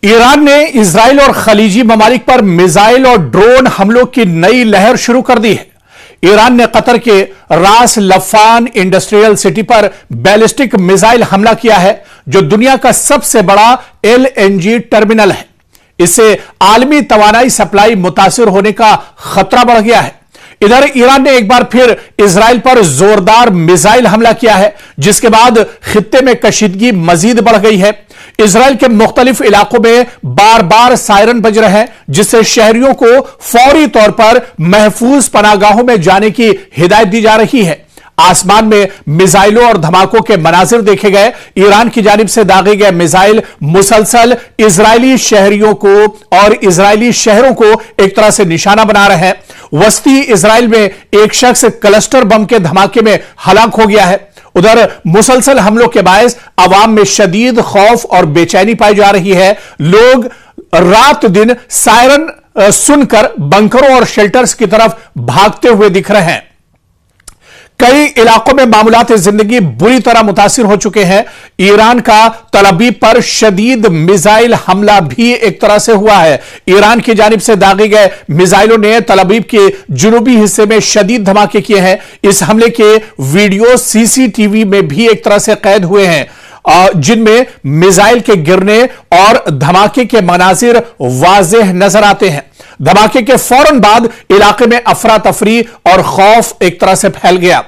Iran ने Israel और खलीजी ममालिक पर मिसाइल और ड्रोन हमलों की नई लहर शुरू कर दी है। ईरान ने कतर के रास लफान इंडस्ट्रियल सिटी पर बैलिस्टिक मिसाइल हमला किया है, जो दुनिया का सबसे बड़ा एलएनजी टर्मिनल है। इससे आलमी तवानाई सप्लाई मुतासिर होने का खतरा बढ़ गया है। इधर ईरान ने एक बार फिर इजराइल पर जोरदार मिसाइल हमला किया है, जिसके बाद खित्ते में कशीदगी मजीद बढ़ गई है। इजराइल के मुख्तलिफ इलाकों में बार बार सायरन बज रहे हैं, जिससे शहरियों को फौरी तौर पर महफूज पनाहगाहों में जाने की हिदायत दी जा रही है। आसमान में मिसाइलों और धमाकों के मनाजिर देखे गए। ईरान की जानिब से दागे गए मिसाइल मुसलसल इजरायली शहरियों को और इजरायली शहरों को एक तरह से निशाना बना रहे हैं। वस्ती इजराइल में एक शख्स क्लस्टर बम के धमाके में हलाक हो गया है। उधर मुसलसल हमलों के बायस अवाम में शदीद खौफ और बेचैनी पाई जा रही है। लोग रात दिन सायरन सुनकर बंकरों और शेल्टर्स की तरफ भागते हुए दिख रहे हैं। कई इलाकों में मामूलात जिंदगी बुरी तरह मुतासिर हो चुके हैं। ईरान का तलअबीब पर शदीद मिसाइल हमला भी एक तरह से हुआ है। ईरान की जानिब से दागे गए मिसाइलों ने तलअबीब के जुनूबी हिस्से में शदीद धमाके किए हैं। इस हमले के वीडियो सीसीटीवी में भी एक तरह से कैद हुए हैं, जिनमें मिसाइल के गिरने और धमाके के मनाजिर वाज़ेह नजर आते हैं। धमाके के फौरन बाद इलाके में अफरा तफरी और खौफ एक तरह से फैल गया।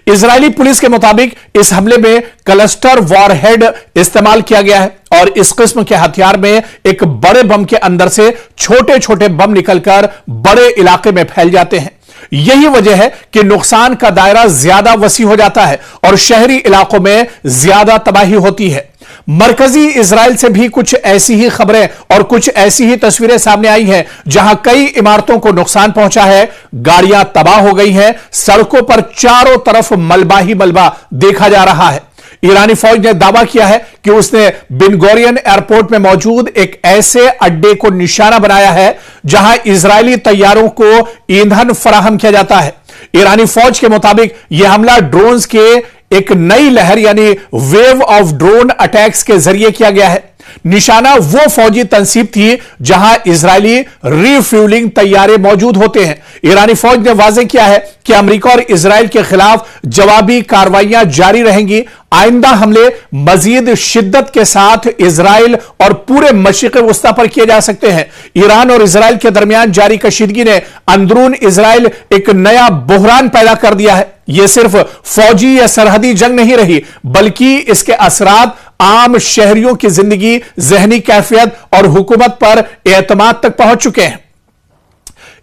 इजरायली पुलिस के मुताबिक इस हमले में क्लस्टर वॉरहेड इस्तेमाल किया गया है और इस किस्म के हथियार में एक बड़े बम के अंदर से छोटे छोटे बम निकलकर बड़े इलाके में फैल जाते हैं। यही वजह है कि नुकसान का दायरा ज्यादा वसी हो जाता है और शहरी इलाकों में ज्यादा तबाही होती है। मरकजी इजराइल से भी कुछ ऐसी ही खबरें और कुछ ऐसी ही तस्वीरें सामने आई हैं, जहां कई इमारतों को नुकसान पहुंचा है, गाड़ियां तबाह हो गई हैं, सड़कों पर चारों तरफ मलबा ही मलबा देखा जा रहा है। ईरानी फौज ने दावा किया है कि उसने बिन गोरियन एयरपोर्ट में मौजूद एक ऐसे अड्डे को निशाना बनाया है जहां इजरायली तैयारों को ईंधन फराहम किया जाता है। ईरानी फौज के मुताबिक यह हमला ड्रोन्स के एक नई लहर यानी वेव ऑफ ड्रोन अटैक्स के जरिए किया गया है। निशाना वो फौजी तंसीब थी जहां इजरायली रिफ्यूलिंग तैयारे मौजूद होते हैं। ईरानी फौज ने वाज़ेह किया है कि अमेरिका और इजराइल के खिलाफ जवाबी कार्रवाइयां जारी रहेंगी। आइंदा हमले मजीद शिद्दत के साथ इजराइल और पूरे मशरिक़ वस्ता पर किए जा सकते हैं। ईरान और इजराइल के दरमियान जारी कशीदगी ने अंदरून इजराइल एक नया बुहरान पैदा कर दिया है। यह सिर्फ फौजी या सरहदी जंग नहीं रही, बल्कि इसके असरात आम शहरियों की जिंदगी, जहनी कैफियत और हुकूमत पर एतमाद तक पहुंच चुके हैं।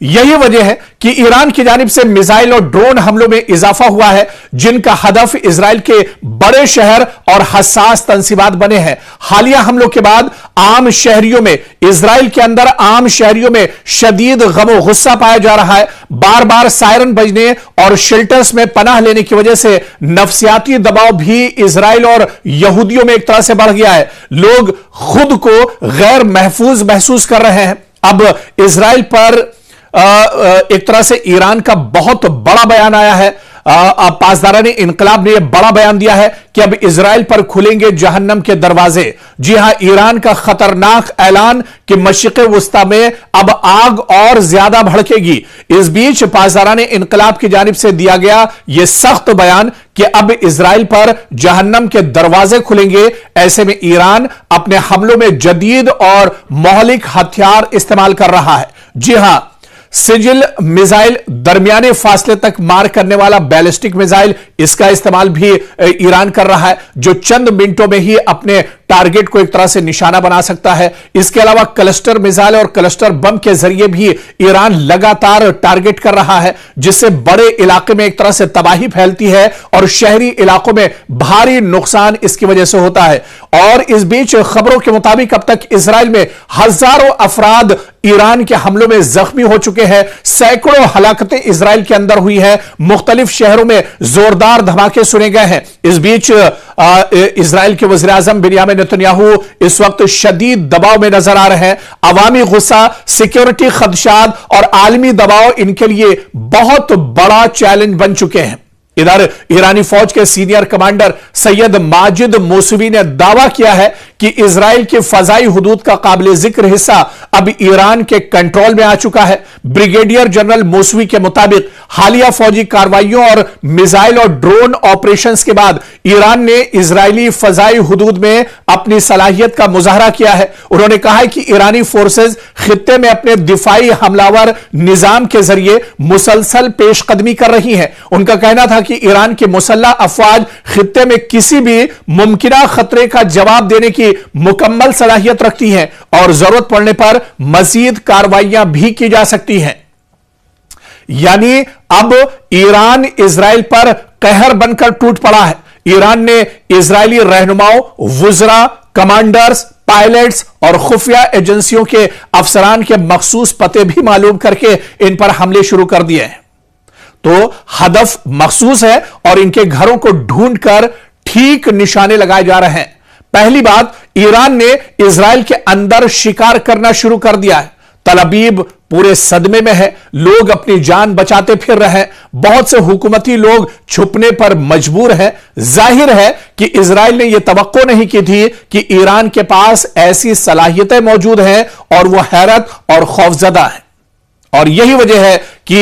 यही वजह है कि ईरान की जानिब से मिसाइल और ड्रोन हमलों में इजाफा हुआ है, जिनका हदफ इजराइल के बड़े शहर और हसास तंसीबात बने हैं। हालिया हमलों के बाद आम शहरियों में, इजराइल के अंदर आम शहरियों में शदीद गम गुस्सा पाया जा रहा है। बार बार सायरन बजने और शेल्टर्स में पनाह लेने की वजह से नफसियाती दबाव भी इजराइल और यहूदियों में एक तरह से बढ़ गया है। लोग खुद को गैर महफूज महसूस कर रहे हैं। अब इजराइल पर एक तरह से ईरान का बहुत बड़ा बयान आया है। पासदारानी इनकलाब ने यह बड़ा बयान दिया है कि अब इजराइल पर खुलेंगे जहन्नम के दरवाजे। जी हां, ईरान का खतरनाक ऐलान कि मशरिक़ वस्ता में अब आग और ज्यादा भड़केगी। इस बीच पासदारानी इनकलाब की जानिब से दिया गया यह सख्त बयान कि अब इजराइल पर जहन्नम के दरवाजे खुलेंगे। ऐसे में ईरान अपने हमलों में जदीद और मौलिक हथियार इस्तेमाल कर रहा है। जी हां, सिजिल मिसाइल, दरमियाने फासले तक मार करने वाला बैलिस्टिक मिसाइल, इसका इस्तेमाल भी ईरान कर रहा है, जो चंद मिनटों में ही अपने टारगेट को एक तरह से निशाना बना सकता है। इसके अलावा क्लस्टर मिसाइल और क्लस्टर बम के जरिए भी ईरान लगातार टारगेट कर रहा है, जिससे बड़े इलाके में एक तरह से तबाही फैलती है और शहरी इलाकों में भारी नुकसान इसकी वजह से होता है। और इस बीच खबरों के मुताबिक अब तक इजराइल में हजारों अफराद ईरान के हमलों में जख्मी हो चुके हैं। सैकड़ों हलाकतें इजराइल के अंदर हुई है। मुख्तलिफ शहरों में जोरदार धमाके सुने गए हैं। इस बीच इजराइल के वज़ीर आज़म बिन्यामिन नेतन्याहू इस वक्त शदीद दबाव में नजर आ रहे हैं। अवामी गुस्सा, सिक्योरिटी खदशात और आलमी दबाव इनके लिए बहुत बड़ा चैलेंज बन चुके हैं। इधर ईरानी फौज के senior commander Syed Majid Mousavi ने दावा किया है कि इजराइल की फजाई हुदूद का काबिल जिक्र हिस्सा अब ईरान के कंट्रोल में आ चुका है। ब्रिगेडियर जनरल मौसवी के मुताबिक हालिया फौजी कार्रवाइयों और मिसाइल और ड्रोन ऑपरेशंस के बाद ईरान ने इजरायली फजाई हुदूद में अपनी सलाहियत का मुजाहरा किया है। उन्होंने कहा है कि ईरानी फोर्सेज खित्ते में अपने दिफाई हमलावर निजाम के जरिए मुसलसल पेशकदमी कर रही हैं। उनका कहना था कि ईरान की मुसल्लह अफवाज खित्ते में किसी भी मुमकिना खतरे का जवाब देने की मुकम्मल सलाहियत रखती हैं और जरूरत पड़ने पर मजीद कार्रवाइयां भी की जा सकती हैं। यानी अब ईरान इजराइल पर कहर बनकर टूट पड़ा है। ईरान ने इजरायली रहनुमाओं, वुज़रा, कमांडर्स, पायलट्स और खुफिया एजेंसियों के अफसरान के मखसूस पते भी मालूम करके इन पर हमले शुरू कर दिए हैं। तो हदफ मखसूस है और इनके घरों को ढूंढकर ठीक निशाने लगाए जा रहे हैं। पहली बात, ईरान ने इजराइल के अंदर शिकार करना शुरू कर दिया है। तल अबीब पूरे सदमे में है, लोग अपनी जान बचाते फिर रहे हैं। बहुत से हुकूमती लोग छुपने पर मजबूर हैं। जाहिर है कि इजराइल ने यह तवक्को नहीं की थी कि ईरान के पास ऐसी सलाहियतें मौजूद हैं और वह हैरत और खौफजदा है। और यही वजह है कि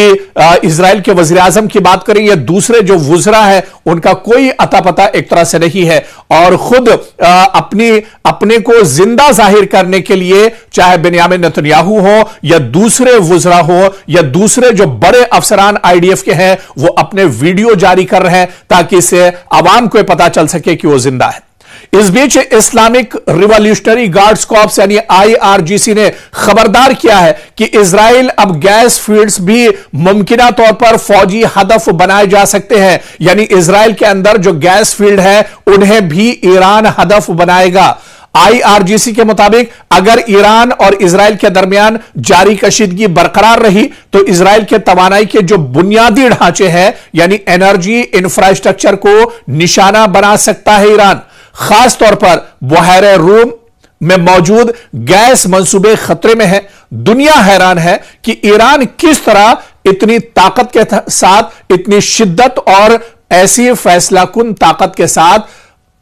इजराइल के वजीर आजम की बात करें या दूसरे जो वुज़रा है उनका कोई अता पता एक तरह से नहीं है और खुद अपने को जिंदा जाहिर करने के लिए चाहे बेन्यामिन नेतन्याहू हो या दूसरे वुज़रा हो या दूसरे जो बड़े अफसरान आईडीएफ के हैं वो अपने वीडियो जारी कर रहे हैं ताकि इससे आवाम को पता चल सके कि वो जिंदा है। इस बीच इस्लामिक रिवॉल्यूशनरी गार्ड्स कॉर्प्स यानी आईआरजीसी ने खबरदार किया है कि इजराइल अब गैस फील्ड्स भी मुमकिना तौर पर फौजी हदफ बनाए जा सकते हैं। यानी इजराइल के अंदर जो गैस फील्ड है उन्हें भी ईरान हदफ बनाएगा। आईआरजीसी के मुताबिक अगर ईरान और इजराइल के दरमियान जारी कशीदगी बरकरार रही तो इजराइल के तवानाई के जो बुनियादी ढांचे हैं यानी एनर्जी इंफ्रास्ट्रक्चर को निशाना बना सकता है ईरान। खास तौर पर बहरे रूम में मौजूद गैस मंसूबे खतरे में है। दुनिया हैरान है कि ईरान किस तरह इतनी ताकत के साथ, इतनी शिद्दत और ऐसी फैसलाकुन ताकत के साथ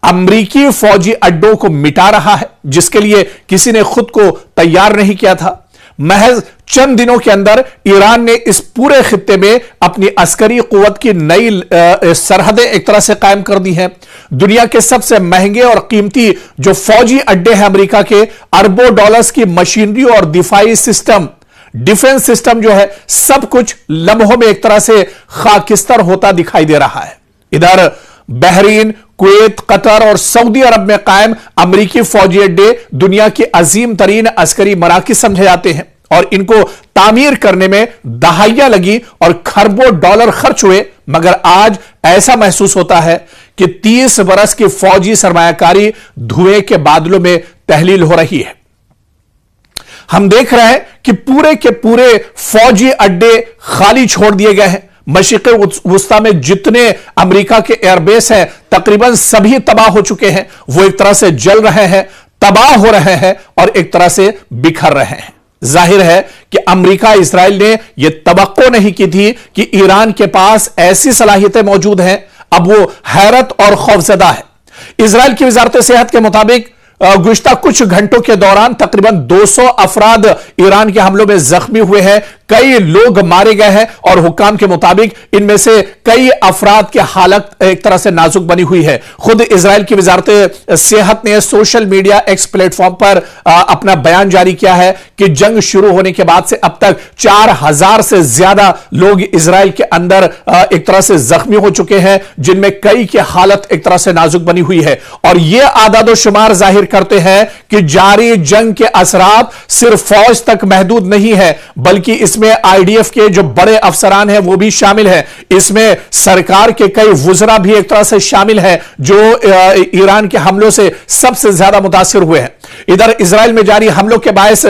अमरीकी फौजी अड्डों को मिटा रहा है जिसके लिए किसी ने खुद को तैयार नहीं किया था। महज चंद दिनों के अंदर ईरान ने इस पूरे खित्ते में अपनी अस्करी कुव्वत की नई सरहदें एक तरह से कायम कर दी हैं। दुनिया के सबसे महंगे और कीमती जो फौजी अड्डे हैं अमेरिका के, अरबों डॉलर्स की मशीनरी और दिफाई सिस्टम, डिफेंस सिस्टम जो है, सब कुछ लम्हों में एक तरह से खाकिस्तर होता दिखाई दे रहा है। इधर बहरीन, कुवैत, कतर और सऊदी अरब में कायम अमेरिकी फौजी अड्डे दुनिया की अजीम तरीन अस्करी मराकिज समझे जाते हैं और इनको तामीर करने में दहाइयां लगी और खरबों डॉलर खर्च हुए। मगर आज ऐसा महसूस होता है कि 30 बरस की फौजी सरमायाकारी धुएं के बादलों में तहलील हो रही है। हम देख रहे हैं कि पूरे के पूरे फौजी अड्डे खाली छोड़ दिए गए हैं। मशरिक़ वुस्ता में जितने अमेरिका के एयरबेस हैं तकरीबन सभी तबाह हो चुके हैं। वो एक तरह से जल रहे हैं, तबाह हो रहे हैं और एक तरह से बिखर रहे हैं। जाहिर है कि अमेरिका इजराइल ने यह तवक्को नहीं की थी कि ईरान के पास ऐसी सलाहियतें मौजूद हैं। अब वो हैरत और खौफजदा है। इजराइल की वजारत सेहत के मुताबिक गुज़िश्ता कुछ घंटों के दौरान तकरीबन 200 अफराद ईरान के हमलों में जख्मी हुए हैं, कई लोग मारे गए हैं और हुक्काम के मुताबिक इनमें से कई अफराद की हालत एक तरह से नाजुक बनी हुई है। खुद इजराइल की वजारत सेहत ने सोशल मीडिया एक्स प्लेटफॉर्म पर अपना बयान जारी किया है कि जंग शुरू होने के बाद से अब तक 4000 से ज्यादा लोग इजराइल के अंदर एक तरह से जख्मी हो चुके हैं, जिनमें कई की हालत एक तरह से नाजुक बनी हुई है। और यह आदादो शुमार जाहिर करते हैं कि जारी जंग के असरात सिर्फ फौज तक महदूद नहीं है बल्कि इसमें आईडीएफ के जो बड़े अफसरान हैं वो भी शामिल हैं। इसमें सरकार के कई वुज़रा भी एक तरह से शामिल हैं जो ईरान के हमलों से सबसे ज्यादा मुतासिर हुए हैं। इधर इजराइल में जारी हमलों के बायस